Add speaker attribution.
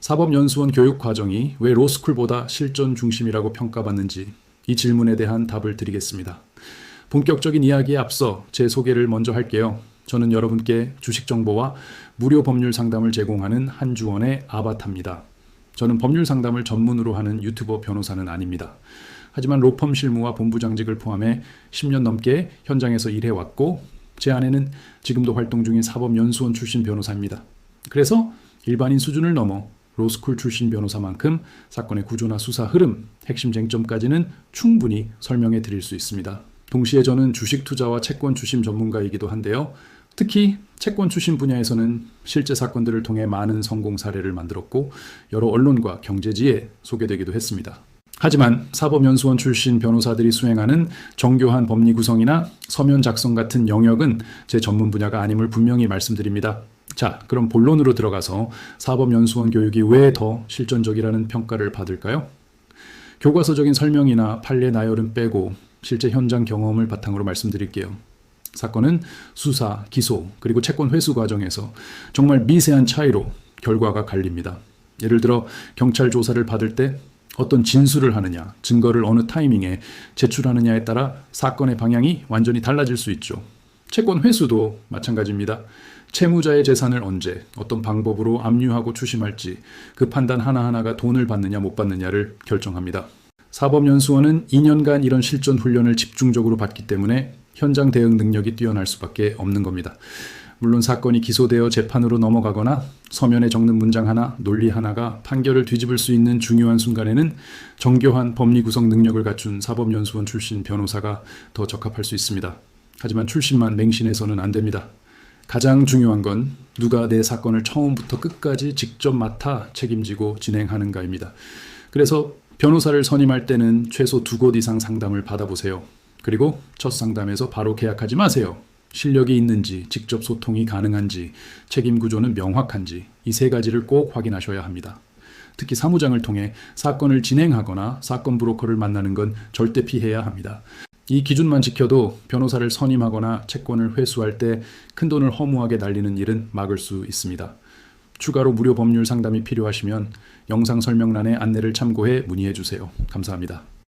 Speaker 1: 사법연수원 교육 과정이 왜 로스쿨보다 실전 중심이라고 평가받는지 이 질문에 대한 답을 드리겠습니다. 본격적인 이야기에 앞서 제 소개를 먼저 할게요. 저는 여러분께 주식 정보와 무료 법률 상담을 제공하는 한주원의 아바타입니다. 저는 법률 상담을 전문으로 하는 유튜버 변호사는 아닙니다. 하지만 로펌 실무와 본부장직을 포함해 10년 넘게 현장에서 일해왔고 제 아내는 지금도 활동 중인 사법연수원 출신 변호사입니다. 그래서 일반인 수준을 넘어 로스쿨 출신 변호사만큼 사건의 구조나 수사 흐름, 핵심 쟁점까지는 충분히 설명해 드릴 수 있습니다. 동시에 저는 주식 투자와 채권 추심 전문가이기도 한데요. 특히 채권 추심 분야에서는 실제 사건들을 통해 많은 성공 사례를 만들었고 여러 언론과 경제지에 소개되기도 했습니다. 하지만 사법연수원 출신 변호사들이 수행하는 정교한 법리 구성이나 서면 작성 같은 영역은 제 전문 분야가 아님을 분명히 말씀드립니다. 자, 그럼 본론으로 들어가서 사법연수원 교육이 왜 더 실전적이라는 평가를 받을까요? 교과서적인 설명이나 판례 나열은 빼고 실제 현장 경험을 바탕으로 말씀드릴게요. 사건은 수사, 기소, 그리고 채권 회수 과정에서 정말 미세한 차이로 결과가 갈립니다. 예를 들어 경찰 조사를 받을 때 어떤 진술을 하느냐, 증거를 어느 타이밍에 제출하느냐에 따라 사건의 방향이 완전히 달라질 수 있죠. 채권 회수도 마찬가지입니다. 채무자의 재산을 언제, 어떤 방법으로 압류하고 추심할지 그 판단 하나하나가 돈을 받느냐 못 받느냐를 결정합니다. 사법연수원은 2년간 이런 실전 훈련을 집중적으로 받기 때문에 현장 대응 능력이 뛰어날 수밖에 없는 겁니다. 물론 사건이 기소되어 재판으로 넘어가거나 서면에 적는 문장 하나, 논리 하나가 판결을 뒤집을 수 있는 중요한 순간에는 정교한 법리 구성 능력을 갖춘 사법연수원 출신 변호사가 더 적합할 수 있습니다. 하지만 출신만 맹신해서는 안 됩니다. 가장 중요한 건 누가 내 사건을 처음부터 끝까지 직접 맡아 책임지고 진행하는가입니다. 그래서 변호사를 선임할 때는 최소 2곳 이상 상담을 받아보세요. 그리고 첫 상담에서 바로 계약하지 마세요. 실력이 있는지, 직접 소통이 가능한지, 책임 구조는 명확한지 이 3가지를 꼭 확인하셔야 합니다. 특히 사무장을 통해 사건을 진행하거나 사건 브로커를 만나는 건 절대 피해야 합니다. 이 기준만 지켜도 변호사를 선임하거나 채권을 회수할 때 큰돈을 허무하게 날리는 일은 막을 수 있습니다. 추가로 무료 법률 상담이 필요하시면 영상 설명란의 안내를 참고해 문의해 주세요. 감사합니다.